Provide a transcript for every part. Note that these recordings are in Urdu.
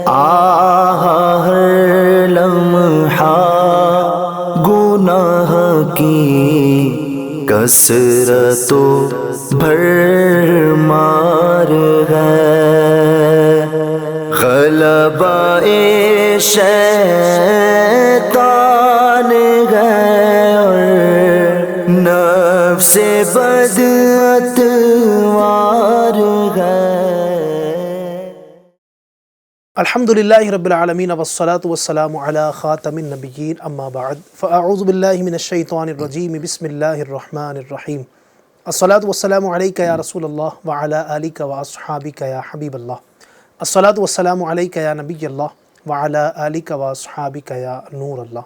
آہ ہر لمحہ گناہ کی کثرت و بھرمار ہے، غلبہ شیطان ہے اور نفس بد اتوار ہے۔ الحمدللہ رب العالمین والصلاة والسلام علی خاتم النبیین اما بعد فاعوذ باللہ من الشیطان الرجیم بسم اللہ الرحمن الرحیم الصلاة والسلام علیکہ یا رسول اللہ وعلی آلکہ واصحابکہ یا حبیب اللہ، الصلاة والسلام علیکہ یا نبی اللہ وعلی آلکہ واصحابکہ یا نور اللہ۔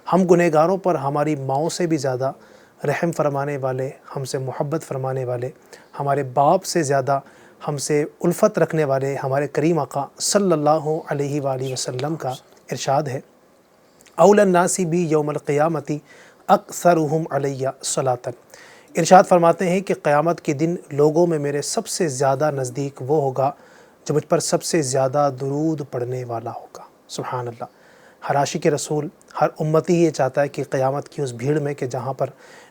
ہم گنہگاروں پر ہماری ماؤں سے بھی زیادہ رحم فرمانے والے، ہم سے محبت فرمانے والے، ہمارے باپ سے زیادہ ہم سے الفت رکھنے والے ہمارے کریم آقا صلی اللہ علیہ وآلہ وسلم کا ارشاد ہے، اولی الناس بی یوم القیامت اکثرہم علی صلاۃ۔ ارشاد فرماتے ہیں کہ قیامت کے دن لوگوں میں میرے سب سے زیادہ نزدیک وہ ہوگا جو مجھ پر سب سے زیادہ درود پڑھنے والا ہوگا۔ سبحان اللہ۔ ہر عاشق رسول، ہر امتی یہ چاہتا ہے کہ قیامت کی اس بھیڑ میں کہ جہاں پر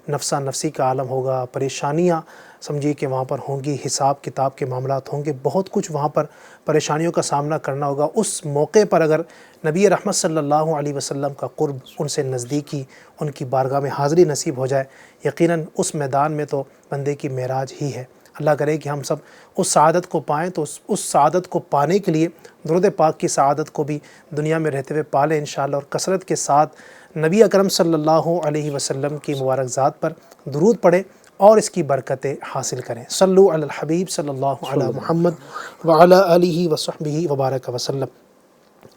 نفسا نفسی کا عالم ہوگا، پریشانیاں سمجھیے کہ وہاں پر ہوں گی، حساب کتاب کے معاملات ہوں گے، بہت کچھ وہاں پر پریشانیوں کا سامنا کرنا ہوگا۔ اس موقع پر اگر نبی رحمت صلی اللہ علیہ وسلم کا قرب، ان سے نزدیکی، ان کی بارگاہ میں حاضری نصیب ہو جائے، یقیناً اس میدان میں تو بندے کی معراج ہی ہے۔ اللہ کرے کہ ہم سب اس سعادت کو پائیں، تو اس سعادت کو پانے کے لیے درود پاک کی سعادت کو بھی دنیا میں رہتے ہوئے پالیں انشاءاللہ، اور کثرت کے ساتھ نبی اکرم صلی اللہ علیہ وسلم کی مبارک ذات پر درود پڑھیں اور اس کی برکتیں حاصل کریں۔ صلو علی الحبیب صلی اللہ علی محمد وعلی آلہ وصحبہ وبارک وسلم۔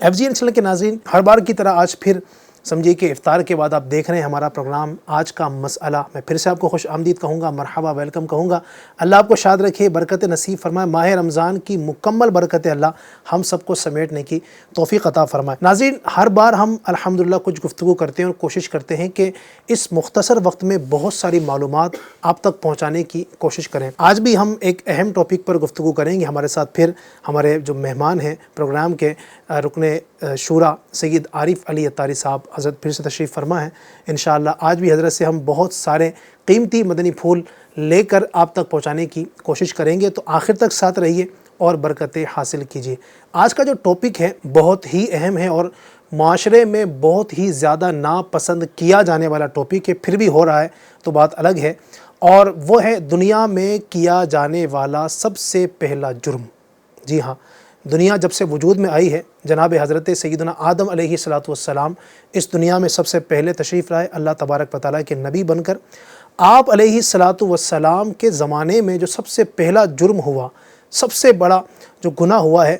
FGN چینل کے ناظرین، ہر بار کی طرح آج پھر سمجھیے کہ افطار کے بعد آپ دیکھ رہے ہیں ہمارا پروگرام آج کا مسئلہ۔ میں پھر سے آپ کو خوش آمدید کہوں گا، مرحبا، ویلکم کہوں گا۔ اللہ آپ کو شاد رکھے، برکت نصیب فرمائے، ماہ رمضان کی مکمل برکت اللہ ہم سب کو سمیٹنے کی توفیق عطا فرمائے۔ ناظرین، ہر بار ہم الحمدللہ کچھ گفتگو کرتے ہیں اور کوشش کرتے ہیں کہ اس مختصر وقت میں بہت ساری معلومات آپ تک پہنچانے کی کوشش کریں۔ آج بھی ہم ایک اہم ٹاپک پر گفتگو کریں گے۔ ہمارے ساتھ پھر ہمارے جو مہمان ہیں پروگرام کے، رکن شورا سید عارف علی اتاری صاحب حضرت پھر سے تشریف فرما ہے۔ انشاءاللہ آج بھی حضرت سے ہم بہت سارے قیمتی مدنی پھول لے کر آپ تک پہنچانے کی کوشش کریں گے، تو آخر تک ساتھ رہیے اور برکتیں حاصل کیجیے۔ آج کا جو ٹاپک ہے بہت ہی اہم ہے اور معاشرے میں بہت ہی زیادہ ناپسند کیا جانے والا ٹاپک ہے، پھر بھی ہو رہا ہے تو بات الگ ہے، اور وہ ہے دنیا میں کیا جانے والا سب سے پہلا جرم۔ جی ہاں، دنیا جب سے وجود میں آئی ہے، جناب حضرت سیدنا آدم علیہ السلام اس دنیا میں سب سے پہلے تشریف لائے اللہ تبارک و تعالیٰ کے نبی بن کر۔ آپ علیہ السلام کے زمانے میں جو سب سے پہلا جرم ہوا، سب سے بڑا جو گناہ ہوا ہے،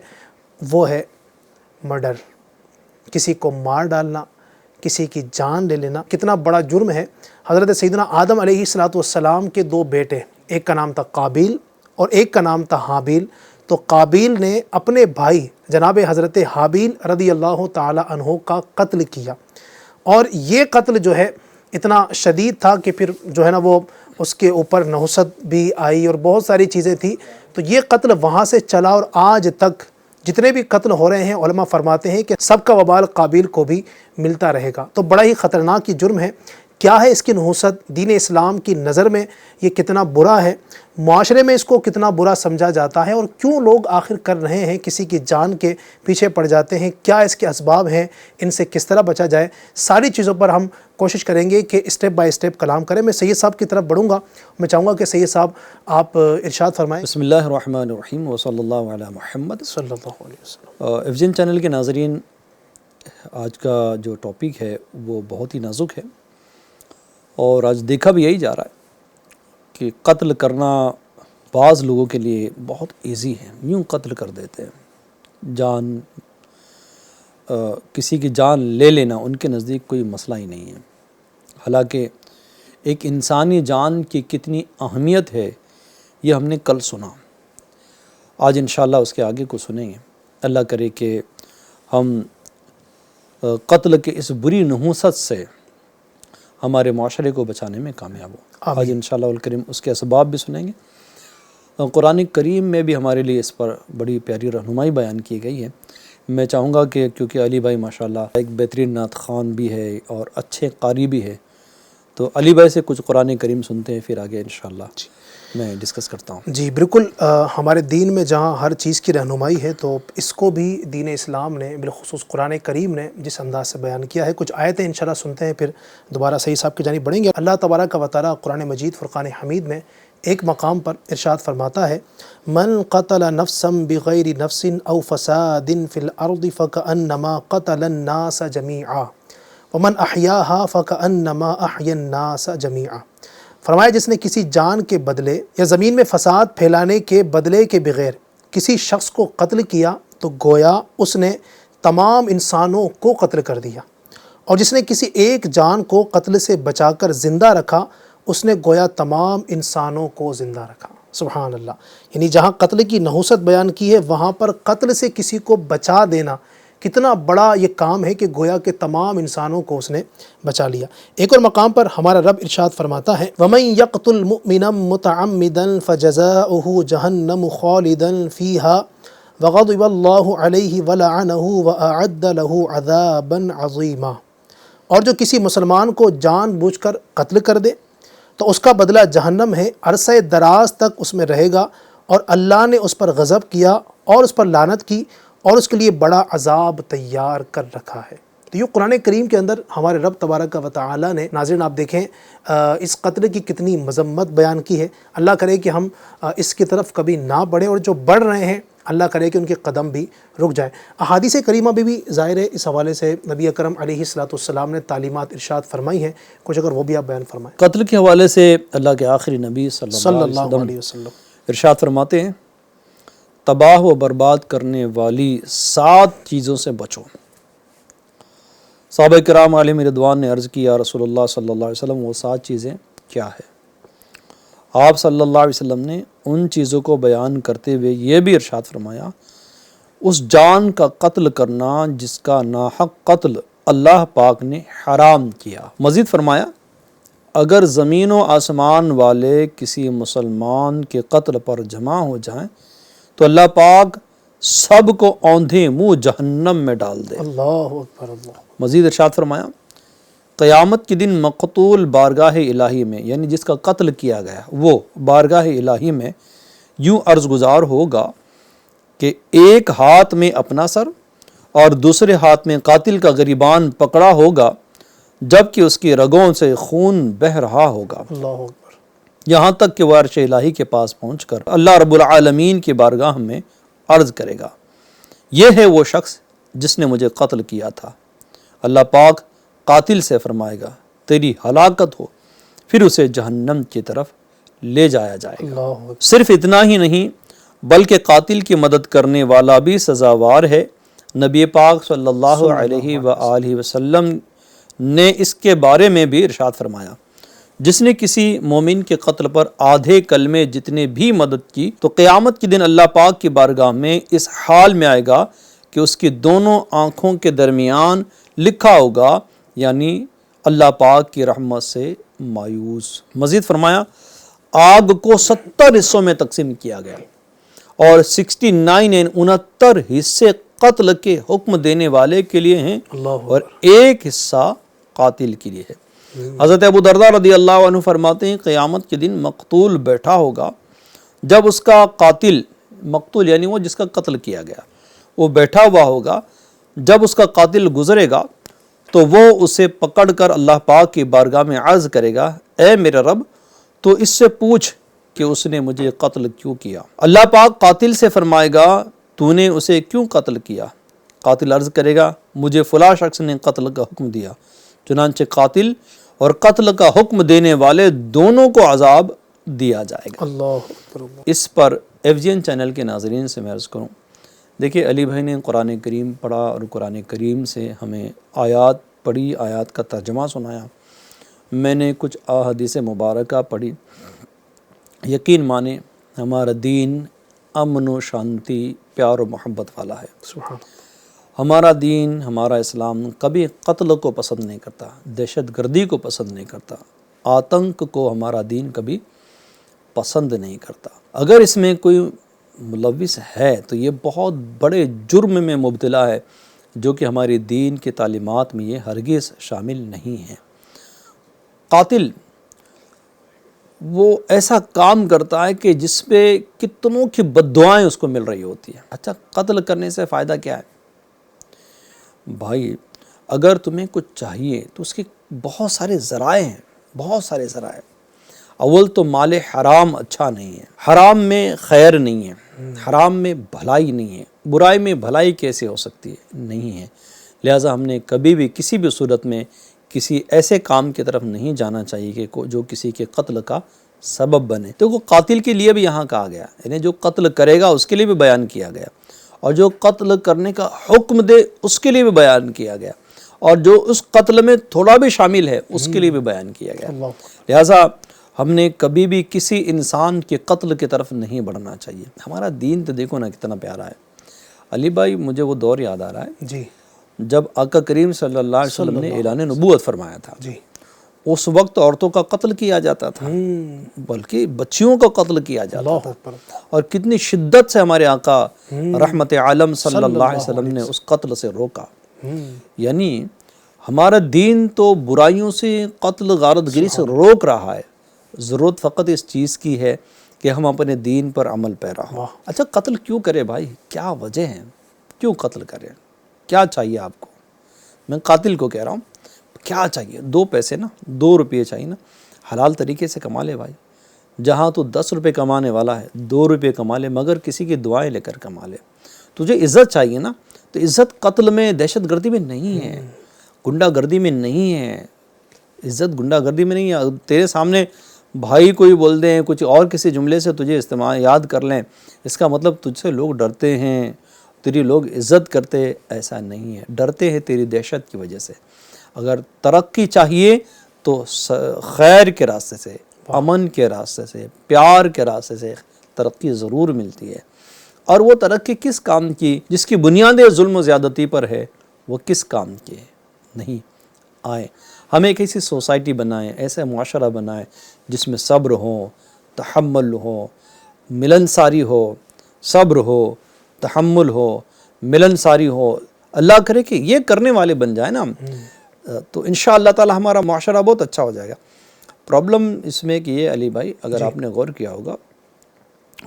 وہ ہے مرڈر، کسی کو مار ڈالنا، کسی کی جان لے لینا۔ کتنا بڑا جرم ہے۔ حضرت سیدنا آدم علیہ السلام کے دو بیٹے، ایک کا نام تھا قابیل اور ایک کا نام تھا حابیل۔ تو قابیل نے اپنے بھائی جناب حضرت حابیل رضی اللہ تعالی عنہ کا قتل کیا، اور یہ قتل جو ہے اتنا شدید تھا کہ پھر جو ہے نا وہ اس کے اوپر نحوست بھی آئی اور بہت ساری چیزیں تھیں۔ تو یہ قتل وہاں سے چلا اور آج تک جتنے بھی قتل ہو رہے ہیں علماء فرماتے ہیں کہ سب کا وبال قابیل کو بھی ملتا رہے گا۔ تو بڑا ہی خطرناک یہ جرم ہے۔ کیا ہے اس کی نحوست؟ دین اسلام کی نظر میں یہ کتنا برا ہے، معاشرے میں اس کو کتنا برا سمجھا جاتا ہے، اور کیوں لوگ آخر کر رہے ہیں، کسی کی جان کے پیچھے پڑ جاتے ہیں، کیا اس کے اسباب ہیں، ان سے کس طرح بچا جائے، ساری چیزوں پر ہم کوشش کریں گے کہ اسٹیپ بائی اسٹیپ کلام کریں۔ میں سید صاحب کی طرف بڑھوں گا، میں چاہوں گا کہ سید صاحب آپ ارشاد فرمائیں۔ بسم اللہ الرحمن الرحیم وصلی اللہ علی محمد صلی اللہ علیہ وسلم۔ FGN چینل کے ناظرین، آج کا جو ٹاپک ہے وہ بہت ہی نازک ہے، اور آج دیکھا بھی یہی جا رہا ہے کہ قتل کرنا بعض لوگوں کے لیے بہت ایزی ہے، یوں قتل کر دیتے ہیں، کسی کی جان لے لینا ان کے نزدیک کوئی مسئلہ ہی نہیں ہے۔ حالانکہ ایک انسانی جان کی کتنی اہمیت ہے یہ ہم نے کل سنا، آج انشاءاللہ اس کے آگے کو سنیں گے۔ اللہ کرے کہ ہم قتل کے اس بری نحوست سے ہمارے معاشرے کو بچانے میں کامیاب ہوں۔ آج انشاءاللہ الکریم اس کے اسباب بھی سنیں گے۔ قرآن کریم میں بھی ہمارے لیے اس پر بڑی پیاری رہنمائی بیان کی گئی ہے میں چاہوں گا کہ کیونکہ علی بھائی ماشاءاللہ ایک بہترین نعت خوان بھی ہے اور اچھے قاری بھی ہے، تو علی بھائی سے کچھ قرآن کریم سنتے ہیں، پھر آگے انشاءاللہ میں ڈسکس کرتا ہوں۔ جی بالکل، ہمارے دین میں جہاں ہر چیز کی رہنمائی ہے تو اس کو بھی دین اسلام نے بالخصوص قرآن کریم نے جس انداز سے بیان کیا ہے، کچھ آیتیں انشاءاللہ سنتے ہیں، پھر دوبارہ صحیح صاحب کی جانب بڑھیں گے۔ اللہ تبارک و تعالیٰ قرآن مجید فرقان حمید میں ایک مقام پر ارشاد فرماتا ہے، من قتل نفسا بغیر نفس او فساد فی الارض فکأنما قتل الناس جمیعا ومن احیاها فکأنما احیا الناس جمیعا۔ فرمایا جس نے کسی جان کے بدلے یا زمین میں فساد پھیلانے کے بدلے کے بغیر کسی شخص کو قتل کیا تو گویا اس نے تمام انسانوں کو قتل کر دیا، اور جس نے کسی ایک جان کو قتل سے بچا کر زندہ رکھا اس نے گویا تمام انسانوں کو زندہ رکھا۔ سبحان اللہ، یعنی جہاں قتل کی نحوست بیان کی ہے وہاں پر قتل سے کسی کو بچا دینا کتنا بڑا یہ کام ہے کہ گویا کہ تمام انسانوں کو اس نے بچا لیا۔ ایک اور مقام پر ہمارا رب ارشاد فرماتا ہے، وَمَن يَقْتُلْ مُؤْمِنًا مُتَعَمِّدًا فَجَزَاؤُهُ جَهَنَّمُ خَالِدًا فِيهَا وَغَضِبَ اللَّهُ عَلَيْهِ وَلَعَنَهُ وَأَعَدَّ لَهُ عَذَابًا عَظِيمًا۔ اور جو کسی مسلمان کو جان بوجھ کر قتل کر دے تو اس کا بدلہ جہنم ہے، عرصہ دراز تک اس میں رہے گا، اور اللہ نے اس پر غضب کیا اور اس پر لعنت کی اور اس کے لیے بڑا عذاب تیار کر رکھا ہے۔ تو یہ قرآن کریم کے اندر ہمارے رب تبارک و تعالیٰ نے، ناظرین آپ دیکھیں اس قتل کی کتنی مذمت بیان کی ہے۔ اللہ کرے کہ ہم اس کی طرف کبھی نہ بڑھیں، اور جو بڑھ رہے ہیں اللہ کرے کہ ان کے قدم بھی رک جائیں۔ احادیث کریمہ بھی ظاہر ہے اس حوالے سے نبی اکرم علیہ الصلوۃ نے تعلیمات ارشاد فرمائی ہیں، کچھ اگر وہ بھی آپ بیان فرمائیں۔ قتل کے حوالے سے اللہ کے آخری نبی صلی اللہ علیہ وسلم ارشاد فرماتے ہیں، تباہ و برباد کرنے والی 7 چیزوں سے بچو۔ صحابہ کرام علیہم رضوان نے عرض کی، یا رسول اللہ صلی اللہ علیہ وسلم وہ 7 چیزیں کیا ہے؟ آپ صلی اللہ علیہ وسلم نے ان چیزوں کو بیان کرتے ہوئے یہ بھی ارشاد فرمایا، اس جان کا قتل کرنا جس کا ناحق قتل اللہ پاک نے حرام کیا۔ مزید فرمایا، اگر زمین و آسمان والے کسی مسلمان کے قتل پر جمع ہو جائیں تو اللہ پاک سب کو اوندھے منہ جہنم میں ڈال دے۔ اللہ اکبر اللہ۔ مزید ارشاد فرمایا، قیامت کے دن مقتول بارگاہ الہی میں، یعنی جس کا قتل کیا گیا وہ بارگاہ الہی میں یوں عرض گزار ہوگا کہ ایک ہاتھ میں اپنا سر اور دوسرے ہاتھ میں قاتل کا گریبان پکڑا ہوگا، جبکہ اس کی رگوں سے خون بہہ رہا ہوگا، اللہ اکبر، یہاں تک کہ وہ عرش الہی کے پاس پہنچ کر اللہ رب العالمین کی بارگاہ میں عرض کرے گا، یہ ہے وہ شخص جس نے مجھے قتل کیا تھا۔ اللہ پاک قاتل سے فرمائے گا، تیری ہلاکت ہو، پھر اسے جہنم کی طرف لے جایا جائے گا۔ اللہ اکبر۔ صرف اتنا ہی نہیں بلکہ قاتل کی مدد کرنے والا بھی سزاوار ہے۔ نبی پاک صلی اللہ علیہ وآلہ وسلم نے اس کے بارے میں بھی ارشاد فرمایا، جس نے کسی مومن کے قتل پر آدھے کلمے جتنے بھی مدد کی تو قیامت کے دن اللہ پاک کی بارگاہ میں اس حال میں آئے گا کہ اس کی دونوں آنکھوں کے درمیان لکھا ہوگا، یعنی اللہ پاک کی رحمت سے مایوس۔ مزید فرمایا، آگ کو 70 حصوں میں تقسیم کیا گیا اور 69 حصے قتل کے حکم دینے والے کے لیے ہیں اور ایک حصہ قاتل کے لیے ہے۔ حضرت ابو درداء رضی اللہ عنہ فرماتے ہیں، قیامت کے دن مقتول بیٹھا ہوگا، جب اس کا قاتل، مقتول یعنی وہ جس کا قتل کیا گیا، وہ بیٹھا ہوا ہوگا، جب اس کا قاتل گزرے گا تو وہ اسے پکڑ کر اللہ پاک کی بارگاہ میں عرض کرے گا، اے میرے رب تو اس سے پوچھ کہ اس نے مجھے قتل کیوں کیا۔ اللہ پاک قاتل سے فرمائے گا، تو نے اسے کیوں قتل کیا؟ قاتل عرض کرے گا، مجھے فلاں شخص نے قتل کا حکم دیا۔ چنانچہ قاتل اور قتل کا حکم دینے والے دونوں کو عذاب دیا جائے گا۔ اللہ اکبر اللہ۔ اس پر FGN چینل کے ناظرین سے میں عرض کروں، دیکھیے علی بھائی نے قرآن کریم پڑھا اور قرآن کریم سے ہمیں آیات پڑھی، آیات کا ترجمہ سنایا، میں نے کچھ احادیث مبارکہ پڑھی۔ یقین مانیں ہمارا دین امن و شانتی، پیار و محبت والا ہے۔ سبحان اللہ۔ ہمارا دین، ہمارا اسلام کبھی قتل کو پسند نہیں کرتا، دہشت گردی کو پسند نہیں کرتا، آتنک کو ہمارا دین کبھی پسند نہیں کرتا۔ اگر اس میں کوئی ملوث ہے تو یہ بہت بڑے جرم میں مبتلا ہے، جو کہ ہماری دین کی تعلیمات میں یہ ہرگز شامل نہیں ہے۔ قاتل وہ ایسا کام کرتا ہے کہ جس پہ کتنوں کی بد دعائیں اس کو مل رہی ہوتی ہیں۔ اچھا، قتل کرنے سے فائدہ کیا ہے؟ بھائی اگر تمہیں کچھ چاہیے تو اس کے بہت سارے ذرائع ہیں، بہت سارے ذرائع۔ اول تو مال حرام اچھا نہیں ہے، حرام میں خیر نہیں ہے، حرام میں بھلائی نہیں ہے، برائی میں بھلائی کیسے ہو سکتی ہے؟ نہیں ہے۔ لہٰذا ہم نے کبھی بھی کسی بھی صورت میں کسی ایسے کام کی طرف نہیں جانا چاہیے کہ جو کسی کے قتل کا سبب بنے۔ تو وہ قاتل کے لیے بھی یہاں کہا گیا، یعنی جو قتل کرے گا اس کے لیے بھی بیان کیا گیا، اور جو قتل کرنے کا حکم دے اس کے لیے بھی بیان کیا گیا، اور جو اس قتل میں تھوڑا بھی شامل ہے اس کے لیے بھی بیان کیا گیا۔ لہٰذا ہم نے کبھی بھی کسی انسان کے قتل کی طرف نہیں بڑھنا چاہیے۔ ہمارا دین تو دیکھو نا کتنا پیارا ہے۔ علی بھائی مجھے وہ دور یاد آ رہا ہے جی جب آقا کریم صلی اللہ علیہ وسلم نے اعلان نبوت فرمایا تھا۔ جی اس وقت عورتوں کا قتل کیا جاتا تھا، بلکہ بچیوں کا قتل کیا جاتا اللہ تھا، اکبر۔ اور کتنی شدت سے ہمارے آقا رحمت عالم صلی اللہ علیہ وسلم نے اس قتل سے روکا۔ یعنی ہمارا دین تو برائیوں سے، قتل غارت گری سے روک رہا ہے، ضرورت فقط اس چیز کی ہے کہ ہم اپنے دین پر عمل پیرا ہوں۔ اچھا، قتل کیوں کرے بھائی؟ کیا وجہ ہے؟ کیوں قتل کرے؟ کیا چاہیے آپ کو؟ میں قاتل کو کہہ رہا ہوں، کیا چاہیے؟ 2 پیسے نا، 2 روپے چاہیے نا، حلال طریقے سے کما لے بھائی۔ جہاں تو 10 روپے کمانے والا ہے 2 روپے کما لے، مگر کسی کی دعائیں لے کر کما لے۔ تجھے عزت چاہیے نا، تو عزت قتل میں، دہشت گردی میں نہیں ہے، گنڈا گردی میں نہیں ہے۔ عزت گنڈا گردی میں نہیں ہے۔ تیرے سامنے بھائی کوئی بول دیں، کچھ اور کسی جملے سے تجھے استعمال یاد کر لیں، اس کا مطلب تجھ سے لوگ ڈرتے ہیں، تیری لوگ عزت کرتے، ایسا نہیں ہے۔ ڈرتے ہیں تیری دہشت کی وجہ سے۔ اگر ترقی چاہیے تو خیر کے راستے سے، امن کے راستے سے، پیار کے راستے سے ترقی ضرور ملتی ہے۔ اور وہ ترقی کس کام کی؟ جس کی بنیادیں ظلم و زیادتی پر ہے، وہ کس کام کی ہے؟ نہیں۔ آئیں ہم ایک ایسی سوسائٹی بنائیں، ایسا معاشرہ بنائیں جس میں صبر ہو، تحمل ہو، ملنساری ہو، صبر ہو، تحمل ہو، ملنساری ہو۔ اللہ کرے کہ یہ کرنے والے بن جائیں نا ہم، تو انشاءاللہ تعالی ہمارا معاشرہ بہت اچھا ہو جائے گا۔ پرابلم اس میں کہ یہ علی بھائی اگر آپ نے غور کیا ہوگا،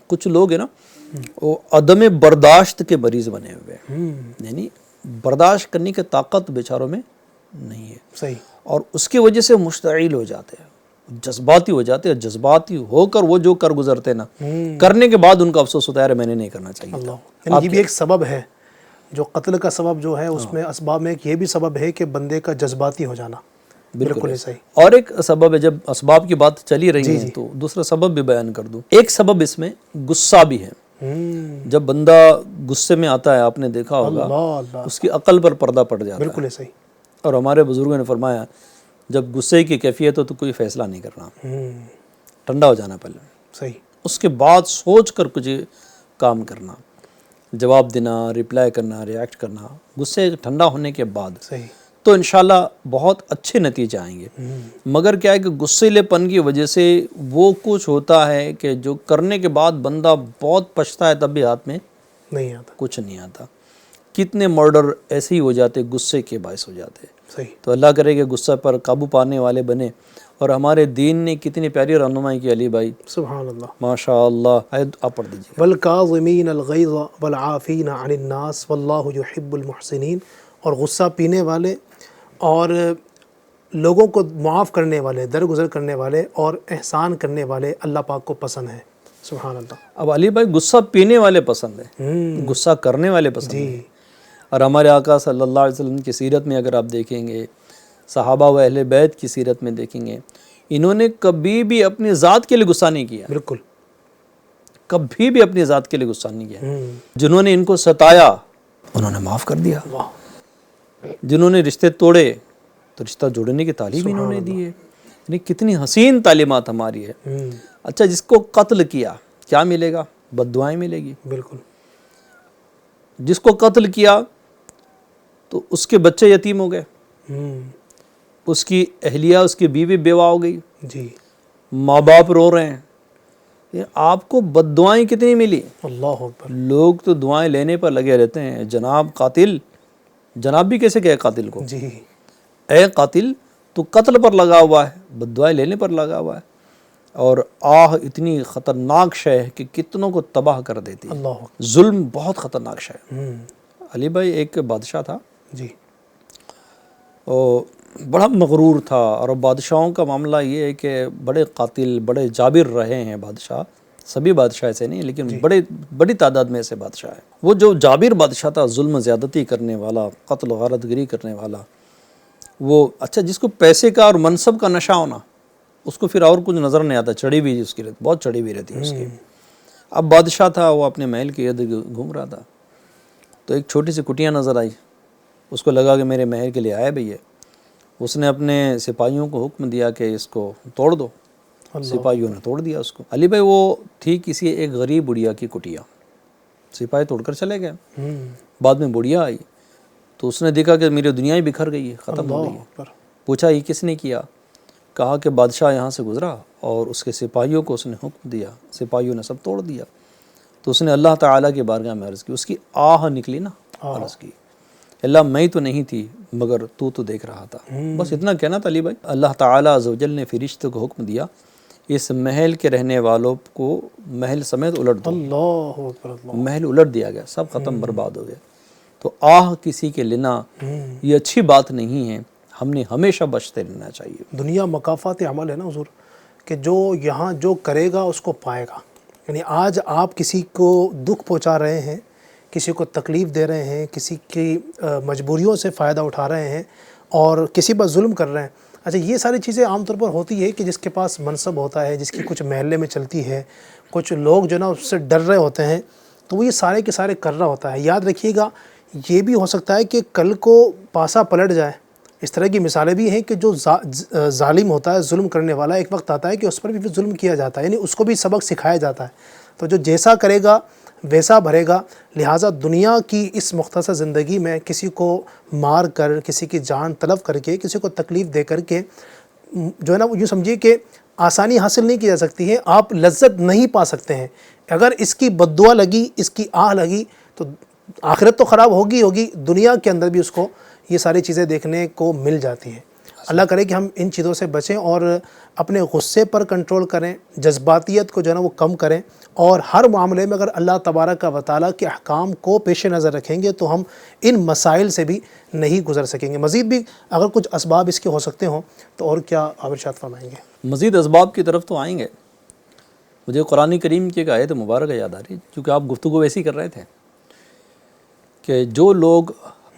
کچھ لوگ ہیں نا وہ عدم برداشت کے مریض بنے ہوئے ہیں، یعنی برداشت کرنے کی طاقت بیچاروں میں نہیں ہے، صحیح، اور اس کی وجہ سے مشتعل ہو جاتے ہیں، جذباتی ہو جاتے ہیں، جذباتی ہو کر وہ جو کر گزرتے ہیں نا، کرنے کے بعد ان کا افسوس ہوتا ہے میں نے نہیں کرنا چاہیے۔ اللہ، یعنی یہ بھی ایک سبب ہے، جو قتل کا سبب جو ہے اس میں اسباب میں ایک یہ بھی سبب ہے کہ بندے کا جذباتی ہو جانا۔ بالکل ہی صحیح۔ اور ایک سبب ہے، جب اسباب کی بات چلی رہی ہے تو دوسرا سبب بھی بیان کر دوں۔ ایک سبب اس میں غصہ بھی ہے۔ جب بندہ غصے میں آتا ہے، آپ نے دیکھا ہوگا اللہ، اس کی عقل پر پردہ پڑ جاتا ہے۔ بالکل ہی صحیح۔ اور ہمارے بزرگوں نے فرمایا جب غصے کی کیفیت ہو تو کوئی فیصلہ نہیں کرنا، ٹھنڈا ہو جانا پہلے، صحیح، اس کے بعد سوچ کر کچھ کام کرنا، جواب دینا، ریپلائی کرنا، ریاکٹ کرنا، غصے ٹھنڈا ہونے کے بعد، صحیح، تو انشاءاللہ بہت اچھے نتیجے آئیں گے۔ مگر کیا ہے کہ غصیلے پن کی وجہ سے وہ کچھ ہوتا ہے کہ جو کرنے کے بعد بندہ بہت پچھتا ہے، تب بھی ہاتھ میں نہیں آتا، کچھ نہیں آتا۔ کتنے مرڈر ایسے ہی ہو جاتے، غصے کے باعث ہو جاتے۔ صحیح۔ تو اللہ کرے کہ غصہ پر قابو پانے والے بنے۔ اور ہمارے دین نے کتنی پیاری رہنمائی کی علی بھائی، سبحان اللہ۔ ماشاء اللہ۔ آیت آپ پڑھ دیجیے۔ والکاظمین الغیظ والعافین عن الناس واللہ یحب المحسنین، اور غصہ پینے والے اور لوگوں کو معاف کرنے والے، درگزر کرنے والے اور احسان کرنے والے اللہ پاک کو پسند ہے۔ سبحان اللہ۔ اب علی بھائی غصہ پینے والے پسند ہیں، غصہ کرنے والے پسند ہیں۔ اور ہمارے آقا صلی اللہ علیہ وسلم کی سیرت میں اگر آپ دیکھیں گے، صحابہ و اہل بیت کی سیرت میں دیکھیں گے، انہوں نے کبھی بھی اپنی ذات کے لیے غصہ نہیں کیا، بالکل، کبھی بھی اپنی ذات کے لیے غصہ نہیں کیا۔ جنہوں نے ان کو ستایا انہوں نے معاف کر دیا، جنہوں نے رشتے توڑے تو رشتہ جوڑنے کی تعلیم انہوں نے دی ہے۔ یعنی کتنی حسین تعلیمات ہماری ہے۔ اچھا، جس کو قتل کیا کیا ملے گا؟ بد دعائیں ملے گی۔ بالکل۔ جس کو قتل کیا تو اس کے بچے یتیم ہو گئے، اس کی اہلیہ، اس کی بیوی بیوہ ہو گئی، جی، ماں باپ رو رہے ہیں، آپ کو بد دعائیں کتنی ملی. اللہ اکبر. لوگ تو دعائیں لینے پر لگے رہتے ہیں. جناب قاتل، جناب بھی کیسے کہے قاتل کو؟ جی. اے قاتل تو قتل پر لگا ہوا ہے، بد دعائیں لینے پر لگا ہوا ہے. اور آہ اتنی خطرناک شے ہے کہ کتنوں کو تباہ کر دیتی ہے. اللہ اکبر. ظلم بہت خطرناک شے ہے. ہوں. علی بھائی ایک بادشاہ تھا، جی. وہ بڑا مغرور تھا. اور بادشاہوں کا معاملہ یہ ہے کہ بڑے قاتل، بڑے جابر رہے ہیں بادشاہ. سبھی بادشاہ ایسے نہیں لیکن بڑی تعداد میں ایسے بادشاہ ہیں. وہ جو جابر بادشاہ تھا، ظلم زیادتی کرنے والا، قتل و غارت گری کرنے والا، وہ اچھا جس کو پیسے کا اور منصب کا نشہ ہونا، اس کو پھر اور کچھ نظر نہیں آتا. چڑھی ہوئی اس کی رہتی، بہت چڑھی ہوئی رہتی ہے اس کی. اب بادشاہ تھا، وہ اپنے محل کے ارد گھوم رہا تھا تو ایک چھوٹی سی کٹیا نظر آئی. اس کو لگا کہ میرے محل کے لیے آیا بھئی ہے. اس نے اپنے سپاہیوں کو حکم دیا کہ اس کو توڑ دو. سپاہیوں نے توڑ دیا اس کو. علی بھائی وہ تھی کسی ایک غریب بڑھیا کی کٹیا. سپاہی توڑ کر چلے گئے. بعد میں بڑھیا آئی تو اس نے دیکھا کہ میری دنیا ہی بکھر گئی ہے، ختم ہو گئی ہے. پوچھا یہ کس نے کیا؟ کہا کہ بادشاہ یہاں سے گزرا اور اس کے سپاہیوں کو اس نے حکم دیا، سپاہیوں نے سب توڑ دیا. تو اس نے اللہ تعالیٰ کی بارگاہ میں عرض کی. اس کی آہ نکلی نا، عرض کی اللہ میں تو نہیں تھی مگر تو دیکھ رہا تھا. بس اتنا کہنا تھا علی بھائی. اللہ تعالیٰ عز و جل نے فرشتوں کو حکم دیا اس محل کے رہنے والوں کو محل سمیت الٹ دو. اللہ اکبر. اللہ. محل الٹ دیا گیا، سب ختم برباد ہو گئے. تو آہ کسی کے لینا یہ اچھی بات نہیں ہے. ہم نے ہمیشہ بچتے رہنا چاہیے. دنیا مکافات عمل ہے نا حضور، کہ جو یہاں جو کرے گا اس کو پائے گا. یعنی آج آپ کسی کو دکھ پہنچا رہے ہیں، کسی کو تکلیف دے رہے ہیں، کسی کی مجبوریوں سے فائدہ اٹھا رہے ہیں اور کسی پر ظلم کر رہے ہیں. اچھا یہ ساری چیزیں عام طور پر ہوتی ہے کہ جس کے پاس منصب ہوتا ہے، جس کی کچھ محلے میں چلتی ہے، کچھ لوگ جو نا اس سے ڈر رہے ہوتے ہیں تو وہ یہ سارے کے سارے کر رہا ہوتا ہے. یاد رکھیے گا یہ بھی ہو سکتا ہے کہ کل کو پاسا پلٹ جائے. اس طرح کی مثالیں بھی ہیں کہ جو ظالم ہوتا ہے، ظلم کرنے والا، ایک وقت آتا ہے کہ اس پر بھی ظلم کیا جاتا ہے، یعنی اس کو بھی سبق سکھایا جاتا ہے. تو جو جیسا کرے گا ویسا بھرے گا. لہٰذا دنیا کی اس مختصر زندگی میں کسی کو مار کر، کسی کی جان طلب کر کے، کسی کو تکلیف دے کر کے جو ہے نا وہ یوں سمجھیے کہ آسانی حاصل نہیں کی جا سکتی ہے. آپ لذت نہیں پا سکتے ہیں. اگر اس کی بد دعا لگی، اس کی آہ لگی تو آخرت تو خراب ہوگی، دنیا کے اندر بھی اس کو یہ ساری چیزیں دیکھنے کو مل جاتی ہیں. اللہ کرے کہ ہم ان چیزوں سے بچیں اور اپنے غصے پر کنٹرول کریں، جذباتیت کو جو ہے نا وہ کم کریں، اور ہر معاملے میں اگر اللہ تبارک و تعالیٰ کے احکام کو پیش نظر رکھیں گے تو ہم ان مسائل سے بھی نہیں گزر سکیں گے. مزید بھی اگر کچھ اسباب اس کے ہو سکتے ہوں تو اور کیا آپ ارشاد فرمائیں گے؟ مزید اسباب کی طرف تو آئیں گے. مجھے قرآن کریم کی ایک آیت مبارکہ یاد آ رہی ہے، کیونکہ آپ گفتگو ویسی کر رہے تھے کہ جو لوگ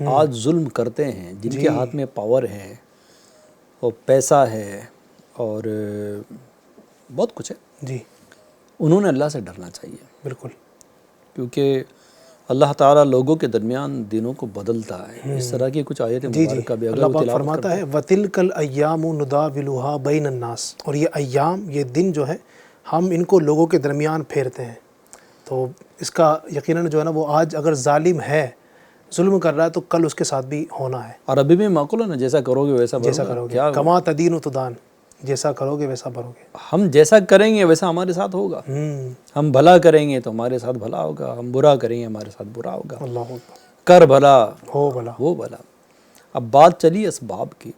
آج ظلم کرتے ہیں، جن کے ہاتھ میں پاور ہے اور پیسہ ہے اور بہت کچھ ہے، جی انہوں نے اللہ سے ڈرنا چاہیے. بالکل. کیونکہ اللہ تعالیٰ لوگوں کے درمیان دنوں کو بدلتا ہے. اس طرح کی کچھ آیتیں مبارکہ بھی اگر اللہ پاک تلاوت فرماتا ہے وَتِلْكَ الْأَيَّامُ نُدَاوِلُهَا بَيْنَ النَّاسِ. اور یہ ایام، یہ دن جو ہے ہم ان کو لوگوں کے درمیان پھیرتے ہیں. تو اس کا یقیناً جو ہے نا وہ آج اگر ظالم ہے، ظلم کر رہا ہے، تو کل اس کے ساتھ بھی ہونا ہے. اور ابھی بھی معقول ہے نا، جیسا کرو گے ویسا جیسا بھرو کرو گے. گے کما تدین تدان، جیسا کرو گے ویسا بھرو گے. ہم جیسا کریں گے ویسا ہمارے ساتھ ہوگا. ہم بھلا کریں گے تو ہمارے ساتھ بھلا ہوگا، ہم برا کریں گے ہمارے ساتھ برا ہوگا. اللہ اکبر. کر بھلا ہو بھلا. وہ بھلا. اب بات چلی اسباب کی،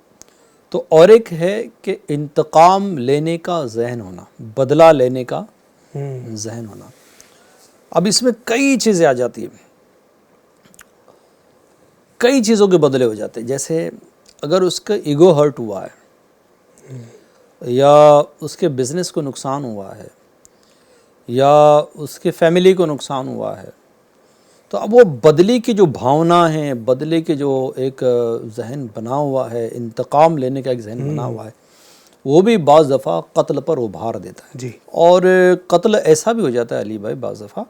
تو اور ایک ہے کہ انتقام لینے کا ذہن ہونا، بدلہ لینے کا ذہن ہونا. اب اس میں کئی چیزیں آ جاتی ہیں، کئی چیزوں کے بدلے ہو جاتے ہیں. جیسے اگر اس کا ایگو ہرٹ ہوا ہے یا اس کے بزنس کو نقصان ہوا ہے یا اس کے فیملی کو نقصان ہوا ہے، تو اب وہ بدلے کی جو بھاونا ہے، بدلے کے جو ایک ذہن بنا ہوا ہے، انتقام لینے کا ایک ذہن بنا ہوا ہے، وہ بھی بعض دفعہ قتل پر ابھار دیتا ہے. جی. اور قتل ایسا بھی ہو جاتا ہے علی بھائی بعض دفعہ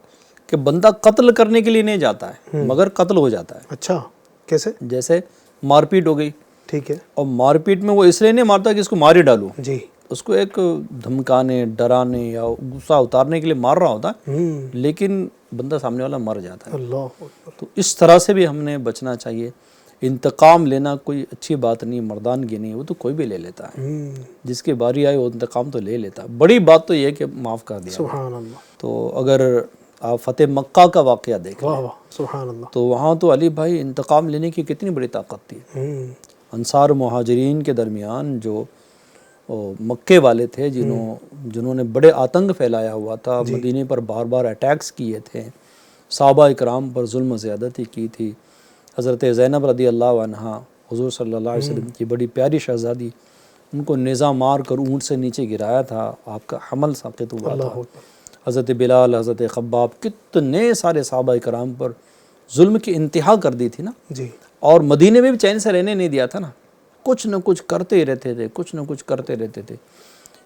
کہ بندہ قتل کرنے کے لیے نہیں جاتا ہے مگر قتل ہو جاتا ہے. اچھا کیسے؟ جیسے مار پیٹ ہو گئی، ٹھیک ہے، اور مار پیٹ میں وہ اس لیے نہیں مارتا کہ اس کو مار ہی ڈالوں، جی اس کو ایک دھمکانے، ڈرانے یا غصہ اتارنے کے لیے مار رہا ہوتا ہے، لیکن بندہ سامنے والا مر جاتا ہے. اللہ اکبر. تو اس طرح سے بھی ہم نے بچنا چاہیے. انتقام لینا کوئی اچھی بات نہیں، مردانگی نہیں، وہ تو کوئی بھی لے لیتا ہے، جس کی باری آئی وہ انتقام تو لے لیتا ہے۔ بڑی بات تو یہ ہے کہ معاف کر دیا۔ سبحان اللہ، تو اگر آپ فتح مکہ کا واقعہ دیکھیں واہ واہ، سبحان اللہ۔ تو وہاں تو علی بھائی انتقام لینے کی کتنی بڑی طاقت تھی۔ انصار و مہاجرین کے درمیان جو مکے والے تھے جنہوں نے بڑے آتنک پھیلایا ہوا تھا، مدینے پر بار بار اٹیکس کیے تھے، صحابہ اکرام پر ظلم و زیادتی کی تھی، حضرت زینب رضی اللہ عنہا حضور صلی اللہ علیہ وسلم کی بڑی پیاری شہزادی، ان کو نیزہ مار کر اونٹ سے نیچے گرایا تھا، آپ کا حمل ساقط ہوا تھا۔ حضرت بلال، حضرت خباب، کتنے سارے صحابہ کرام پر ظلم کی انتہا کر دی تھی نا، جی، اور مدینے میں بھی چین سے رہنے نہیں دیا تھا نا، کچھ نہ کچھ کرتے ہی رہتے تھے، کچھ نہ کچھ کرتے رہتے تھے۔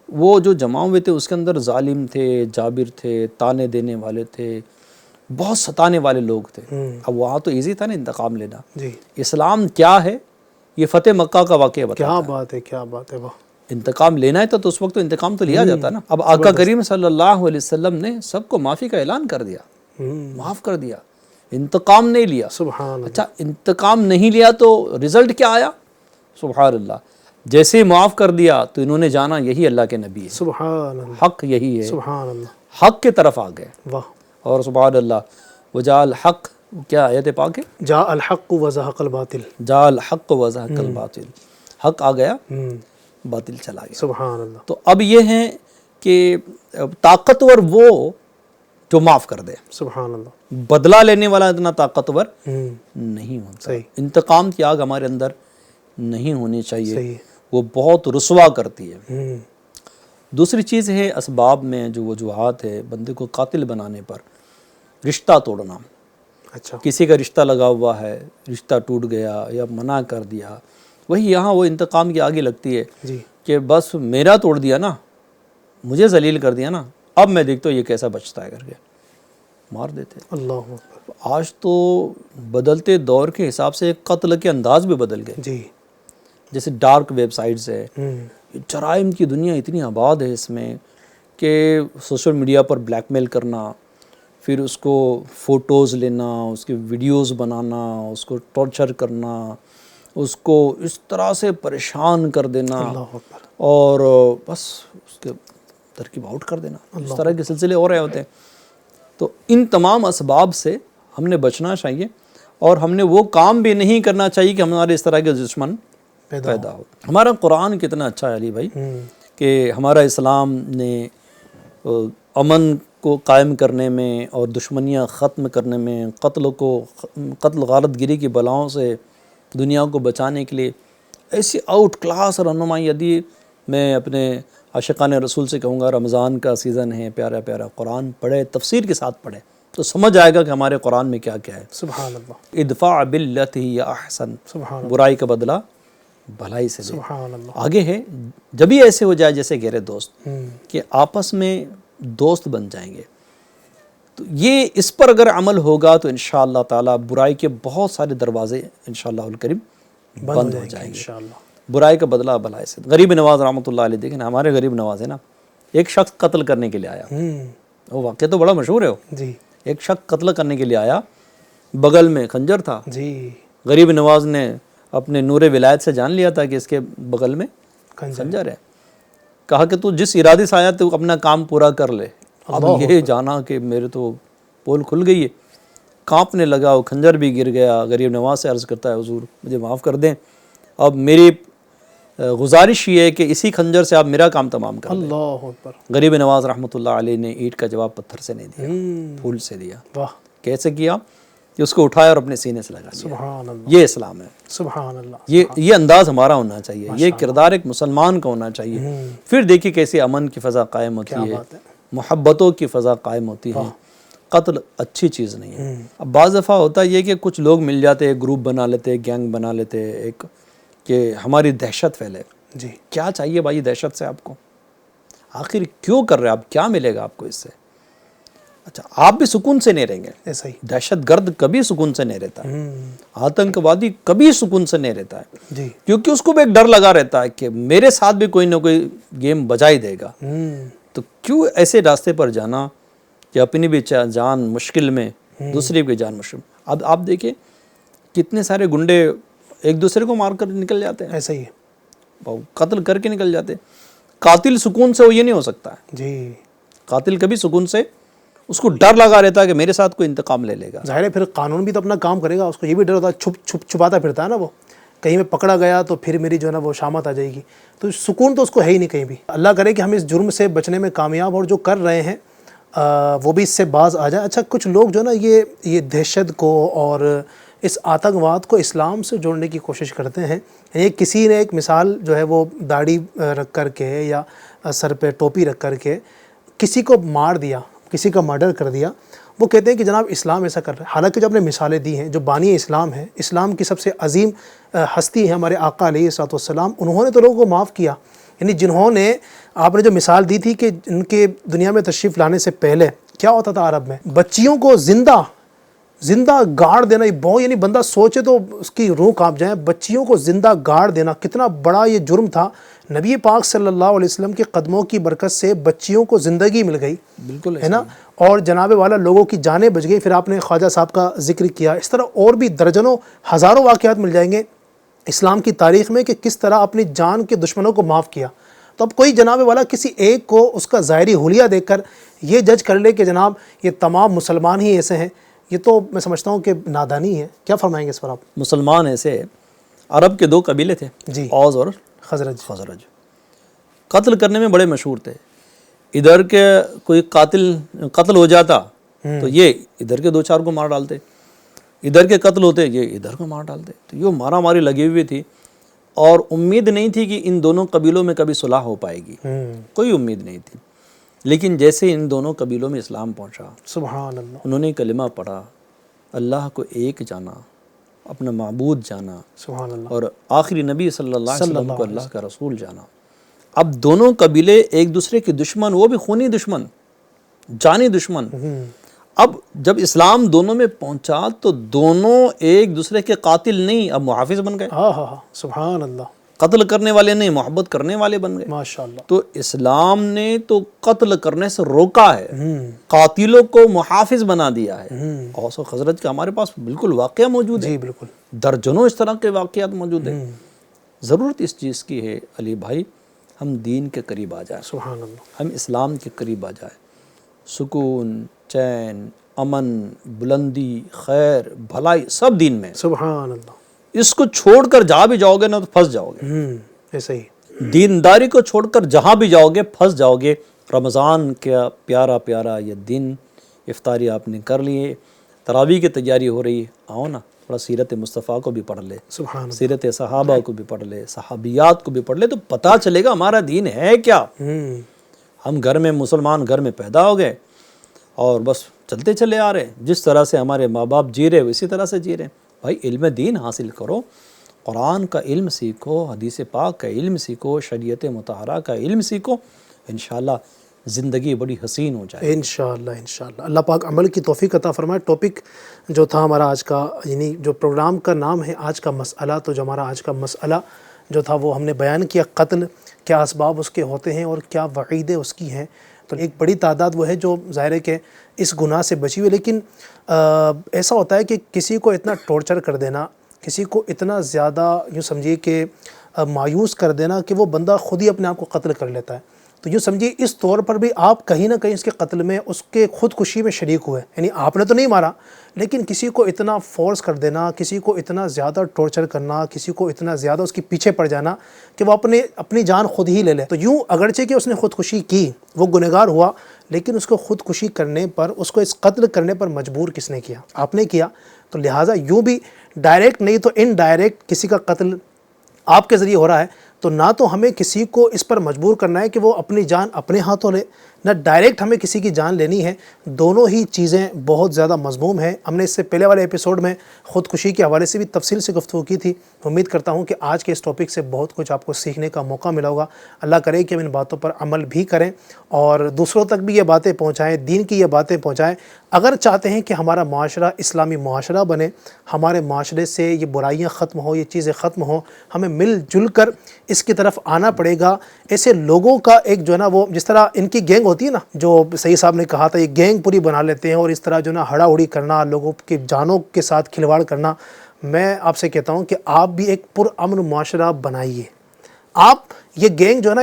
وہ جو جمع ہوئے تھے اس کے اندر ظالم تھے، جابر تھے، تانے دینے والے تھے، بہت ستانے والے لوگ تھے۔ اب وہاں تو ایزی تھا نا انتقام لینا۔ جی، اسلام کیا ہے یہ فتح مکہ کا واقعہ بتا۔ کیا بات ہے، کیا بات ہے، واہ، انتقام لینا ہے تو اس وقت تو انتقام تو لیا جاتا نا۔ اب آقا کریم صلی اللہ علیہ وسلم نے سب کو معافی کا اعلان کر دیا، معاف کر دیا، انتقام نہیں لیا۔ سبحان اللہ، اچھا، انتقام نہیں لیا تو رزلٹ کیا آیا؟ سبحان اللہ، جیسے ہی معاف کر دیا تو انہوں نے جانا یہی اللہ کے نبی ہے، سبحان اللہ، حق یہی ہے، سبحان اللہ، حق کی طرف آ گئے۔ واہ، اور سبحان اللہ، وجاء الحق، کیا آیت پاک ہے؟ جاء الحق وزهق الباطل، جاء الحق وزهق الباطل، حق آ گیا، باطل چلا گیا۔ سبحان اللہ، تو اب یہ ہے کہ طاقتور وہ جو معاف کر دے، سبحان اللہ، بدلہ لینے والا اتنا طاقتور نہیں ہوتا۔ صحیح، انتقام کی آگ ہمارے اندر نہیں ہونی چاہیے، صحیح، وہ بہت رسوا کرتی ہے۔ دوسری چیز ہے اسباب میں جو وجوہات ہے بندے کو قاتل بنانے پر، رشتہ توڑنا۔ اچھا، کسی کا رشتہ لگا ہوا ہے، رشتہ ٹوٹ گیا یا منع کر دیا، وہی یہاں وہ انتقام کی آگے لگتی ہے جی، کہ بس میرا توڑ دیا نا، مجھے ذلیل کر دیا نا، اب میں دیکھتا ہوں یہ کیسا بچتا ہے کر کے مار دیتے۔ اللہ اکبر، آج تو بدلتے دور کے حساب سے قتل کے انداز بھی بدل گئے، جی، جیسے ڈارک ویب سائٹس ہے، جرائم کی دنیا اتنی آباد ہے اس میں کہ سوشل میڈیا پر بلیک میل کرنا، پھر اس کو فوٹوز لینا، اس کے ویڈیوز بنانا، اس کو ٹارچر کرنا، اس کو اس طرح سے پریشان کر دینا، اللہ اکبر، اور بس اس کے ترکیب آؤٹ کر دینا، اس طرح کے سلسلے ہو رہے ہوتے ہیں۔ تو ان تمام اسباب سے ہم نے بچنا چاہیے، اور ہم نے وہ کام بھی نہیں کرنا چاہیے کہ ہمارے اس طرح کے دشمن پیدا ہو۔ ہمارا قرآن کتنا اچھا ہے علی بھائی، کہ ہمارا اسلام نے امن کو قائم کرنے میں اور دشمنیاں ختم کرنے میں، قتل غارت گری کی بلاؤں سے دنیا کو بچانے کے لیے ایسی آؤٹ کلاس رہنمائی دی۔ میں اپنے عاشقان رسول سے کہوں گا، رمضان کا سیزن ہے، پیارا پیارا قرآن پڑھے، تفسیر کے ساتھ پڑھے تو سمجھ آئے گا کہ ہمارے قرآن میں کیا کیا ہے۔ سبحان اللہ، ادفع باللتی ہی احسن، سبحان برائی کا بدلہ بھلائی سے دے۔ سبحان اللہ، آگے ہے جب بھی ایسے ہو جائے جیسے گہرے دوست کہ آپس میں دوست بن جائیں گے، تو یہ اس پر اگر عمل ہوگا تو انشاءاللہ تعالی برائی کے بہت سارے دروازے انشاءاللہ الکریم بند ہو جائیں گے۔ انشاءاللہ، برائی کا بدلہ بھلائی سے۔ غریب نواز رحمۃ اللہ علیہ، دیکھیں ہمارے غریب نواز ہے نا، ایک شخص قتل کرنے کے لیے آیا، وہ واقعہ تو بڑا مشہور ہے، جی، ایک شخص قتل کرنے کے لیے آیا، بغل میں خنجر تھا، جی، غریب نواز نے اپنے نور ولایت سے جان لیا تھا کہ اس کے بغل میں خنجر ہے، کہا کہ تو جس ارادے سے آیا تو اپنا کام پورا کر لے۔ اب یہ جانا کہ میرے تو پول کھل گئی ہے، کانپنے لگا، وہ خنجر بھی گر گیا۔ غریب نواز سے عرض کرتا ہے حضور مجھے معاف کر دیں، اب میری گزارش یہ ہے کہ اسی خنجر سے آپ میرا کام تمام کر دیں۔ اللہ اکبر، غریب نواز رحمۃ اللہ علیہ نے اینٹ کا جواب پتھر سے نہیں دیا، پھول سے دیا۔ واہ، کیسے کیا؟ کہ اس کو اٹھایا اور اپنے سینے سے لگا لیا۔ سبحان اللہ، یہ اسلام ہے، سبحان اللہ، یہ انداز ہمارا ہونا چاہیے، یہ کردار ایک مسلمان کا ہونا چاہیے۔ پھر دیکھیے کیسے امن کی فضا قائم ہوتی ہے، محبتوں کی فضا قائم ہوتی ہے۔ قتل اچھی چیز نہیں ہے۔ اب بعض دفعہ ہوتا یہ کہ کچھ لوگ مل جاتے، ایک گروپ بنا لیتے، گینگ بنا لیتے، ایک کہ ہماری دہشت پھیلے۔ جی، کیا چاہیے بھائی دہشت سے آپ کو؟ آخر کیوں کر رہے آپ؟ کیا ملے گا آپ کو اس سے؟ اچھا، آپ بھی سکون سے نہیں رہیں گے، ایسا ہی، دہشت گرد کبھی سکون سے نہیں رہتا ہے، آتنکوادی کبھی سکون سے نہیں رہتا ہے، جی، کیونکہ اس کو بھی ایک ڈر لگا رہتا ہے کہ میرے ساتھ بھی کوئی نہ کوئی گیم بجا ہی دے گا۔ تو کیوں ایسے راستے پر جانا کہ اپنی بھی جان مشکل میں، دوسری بھی جان مشکل میں۔ اب آپ دیکھیں کتنے سارے گنڈے ایک دوسرے کو مار کر نکل جاتے ہیں، ایسا ہی ہے اور قتل کر کے نکل جاتے ہیں۔ قاتل سکون سے وہ یہ نہیں ہو سکتا ہے، جی۔ قاتل کبھی سکون سے، اس کو ڈر لگا رہتا ہے کہ میرے ساتھ کوئی انتقام لے لے گا۔ ظاہر ہے پھر قانون بھی تو اپنا کام کرے گا، اس کو یہ بھی ڈر ہوتا ہے، چھپاتا پھرتا ہے نا وہ، کہیں میں پکڑا گیا تو پھر میری جو ہے نا وہ شامت آ جائے گی، تو سکون تو اس کو ہے ہی نہیں کہیں بھی۔ اللہ کرے کہ ہم اس جرم سے بچنے میں کامیاب، اور جو کر رہے ہیں وہ بھی اس سے باز آ جائیں۔ اچھا کچھ لوگ جو ہے نا یہ دہشت کو اور اس آتنکواد کو اسلام سے جوڑنے کی کوشش کرتے ہیں، یعنی کسی نے ایک مثال جو ہے وہ داڑھی رکھ کر کے یا سر پہ ٹوپی رکھ کر کے کسی کو مار دیا، کسی کا مرڈر کر دیا، وہ کہتے ہیں کہ جناب اسلام ایسا کر رہا ہے۔ حالانکہ جو آپ نے مثالیں دی ہیں، جو بانی اسلام ہے، اسلام کی سب سے عظیم ہستی ہے ہمارے آقا علیہ الصلوۃ والسلام، انہوں نے تو لوگوں کو معاف کیا، یعنی جنہوں نے، آپ نے جو مثال دی تھی کہ ان کے دنیا میں تشریف لانے سے پہلے کیا ہوتا تھا عرب میں، بچیوں کو زندہ گاڑ دینا، یعنی بندہ سوچے تو اس کی روح کانپ جائے، بچیوں کو زندہ گاڑ دینا کتنا بڑا یہ جرم تھا۔ نبی پاک صلی اللہ علیہ وسلم کے قدموں کی برکت سے بچیوں کو زندگی مل گئی، بالکل ہے نا، اور جناب والا لوگوں کی جانیں بچ گئی۔ پھر آپ نے خواجہ صاحب کا ذکر کیا، اس طرح اور بھی درجنوں ہزاروں واقعات مل جائیں گے اسلام کی تاریخ میں کہ کس طرح اپنی جان کے دشمنوں کو معاف کیا۔ تو اب کوئی جناب والا کسی ایک کو اس کا ظاہری حلیہ دیکھ کر یہ جج کر لے کہ جناب یہ تمام مسلمان ہی ایسے ہیں، یہ تو میں سمجھتا ہوں کہ نادانی ہے۔ کیا فرمائیں گے اس پر آپ؟ مسلمان ایسے، عرب کے دو قبیلے تھے، جی، اوس اور خزرج، قتل کرنے میں بڑے مشہور تھے۔ ادھر کے کوئی قتل ہو جاتا تو یہ ادھر کے دو چار کو مار ڈالتے، ادھر کے قتل ہوتے یہ ادھر کو مار ڈالتے، تو یہ مارا ماری لگی ہوئی تھی، اور امید نہیں تھی کہ ان دونوں قبیلوں میں کبھی صلح ہو پائے گی، کوئی امید نہیں تھی۔ لیکن جیسے ان دونوں قبیلوں میں اسلام پہنچا، سبحان اللہ، انہوں نے کلمہ پڑھا، اللہ کو ایک جانا، اپنا معبود جانا، سبحان اللہ، اور آخری نبی صلی اللہ علیہ وسلم کو اللہ کا رسول جانا۔ اب دونوں قبیلے ایک دوسرے کے دشمن، وہ بھی خونی دشمن، جانی دشمن۔ اب جب اسلام دونوں میں پہنچا تو دونوں ایک دوسرے کے قاتل نہیں، اب محافظ بن گئے، سبحان اللہ، قتل کرنے والے نہیں، محبت کرنے والے بن گئے۔ ماشاءاللہ، تو اسلام نے تو قتل کرنے سے روکا ہے، قاتلوں کو محافظ بنا دیا ہے۔ اوس و خزرج کا ہمارے پاس بالکل واقعہ موجود ہے، جی بالکل، درجنوں اس طرح کے واقعات موجود ہیں۔ ضرورت اس چیز کی ہے علی بھائی، ہم دین کے قریب آ جائیں، سبحان اللہ، ہم اسلام کے قریب آ جائیں، سکون، چین، امن، بلندی، خیر، بھلائی سب دین میں۔ سبحان اللہ، اس کو چھوڑ کر جہاں بھی جاؤ گے نا تو پھنس جاؤ گے، ایسا ہی، دینداری کو چھوڑ کر جہاں بھی جاؤ گے پھنس جاؤ گے۔ رمضان کا پیارا پیارا یہ دن، افطاری آپ نے کر لیے، تراویح کی تیاری ہو رہی ہے، آؤ نا تھوڑا سیرت مصطفیٰ کو بھی پڑھ لے، سبحان اللہ، سیرت صحابہ کو بھی پڑھ لے، صحابیات کو بھی پڑھ لے، تو پتہ چلے گا ہمارا دین ہے کیا۔ ہم گھر میں مسلمان گھر میں پیدا ہو گئے اور بس چلتے چلے آ رہے ہیں، جس طرح سے ہمارے ماں باپ جی رہے اسی طرح سے جی رہے ہیں۔ بھائی علم دین حاصل کرو، قرآن کا علم سیکھو، حدیث پاک کا علم سیکھو، شریعت مطہرہ کا علم سیکھو، انشاءاللہ زندگی بڑی حسین ہو جائے۔ انشاءاللہ انشاءاللہ، اللہ پاک عمل کی توفیق عطا فرمائے۔ ٹاپک جو تھا ہمارا آج کا، یعنی جو پروگرام کا نام ہے آج کا مسئلہ، تو جو ہمارا آج کا مسئلہ جو تھا وہ ہم نے بیان کیا، قتل کیا اسباب اس کے ہوتے ہیں اور کیا وعیدیں اس کی ہیں۔ تو ایک بڑی تعداد وہ ہے جو ظاہر ہے کہ اس گناہ سے بچی ہوئی، لیکن ایسا ہوتا ہے کہ کسی کو اتنا ٹورچر کر دینا، کسی کو اتنا زیادہ یوں سمجھیے کہ مایوس کر دینا کہ وہ بندہ خود ہی اپنے آپ کو قتل کر لیتا ہے، تو یوں سمجھیے اس طور پر بھی آپ کہیں نہ کہیں اس کے قتل میں، اس کے خودکشی میں شریک ہوئے، یعنی آپ نے تو نہیں مارا لیکن کسی کو اتنا فورس کر دینا، کسی کو اتنا زیادہ ٹورچر کرنا، کسی کو اتنا زیادہ اس کے پیچھے پڑ جانا کہ وہ اپنی جان خود ہی لے لے۔ تو یوں اگرچہ کہ اس نے خودکشی کی، وہ گنہگار ہوا، لیکن اس کو خودکشی کرنے پر، اس کو اس قتل کرنے پر مجبور کس نے کیا؟ آپ نے کیا۔ تو لہٰذا یوں بھی ڈائریکٹ نہیں تو انڈائریکٹ کسی کا قتل آپ کے ذریعے ہو رہا ہے، تو نہ تو ہمیں کسی کو اس پر مجبور کرنا ہے کہ وہ اپنی جان اپنے ہاتھوں لے، نہ ڈائریکٹ ہمیں کسی کی جان لینی ہے۔ دونوں ہی چیزیں بہت زیادہ مذموم ہیں۔ ہم نے اس سے پہلے والے ایپیسوڈ میں خودکشی کے حوالے سے بھی تفصیل سے گفتگو کی تھی۔ امید کرتا ہوں کہ آج کے اس ٹاپک سے بہت کچھ آپ کو سیکھنے کا موقع ملا ہوگا۔ اللہ کرے کہ ہم ان باتوں پر عمل بھی کریں اور دوسروں تک بھی یہ باتیں پہنچائیں، دین کی یہ باتیں پہنچائیں۔ اگر چاہتے ہیں کہ ہمارا معاشرہ اسلامی معاشرہ بنے، ہمارے معاشرے سے یہ برائیاں ختم ہوں، یہ چیزیں ختم ہوں، ہمیں مل جل کر اس کی طرف آنا پڑے گا۔ ایسے لوگوں کا ایک جو ہے نا وہ، جس طرح ان کی گینگ ہوتی ہے نا، جو سید صاحب نے کہا تھا، یہ گینگ پوری بنا لیتے ہیں اور اس طرح جو ہے نا ہڑا ہڑی کرنا، لوگوں کی جانوں کے ساتھ کھلواڑ کرنا۔ میں آپ سے کہتا ہوں کہ آپ بھی ایک پرامن معاشرہ بنائیے. آپ یہ گینگ جو ہے نا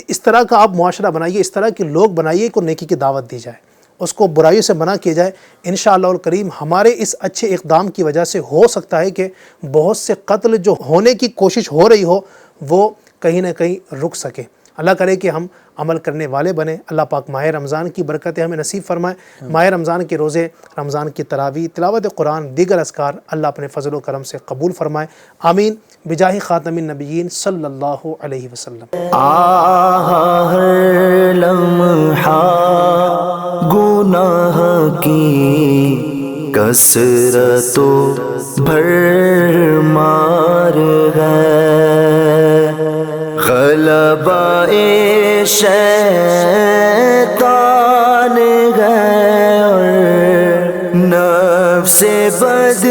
اس طرح کا آپ معاشرہ بنائیے, اس طرح کے لوگ بنائیے کو نیکی کی دعوت دی جائے, اس کو برائیوں سے منع کیا جائے. انشاءاللہ الکریم ہمارے اس اچھے اقدام کی وجہ سے ہو سکتا ہے کہ بہت سے قتل جو ہونے کی کوشش ہو رہی ہو وہ کہیں نہ کہیں رک سکے. اللہ کرے کہ ہم عمل کرنے والے بنیں. اللہ پاک ماہ رمضان کی برکتیں ہمیں نصیب فرمائے. ماہ رمضان کے روزے, رمضان کی تراویح, تلاوت قرآن, دیگر اذکار اللہ اپنے فضل و کرم سے قبول فرمائے. آمین بجاہ خاتم النبیین صلی اللہ علیہ وسلم. ہر لمحہ گناہ کی کثرت و بھرمار ہے, غلبہ شیطان ہے اور نفس بد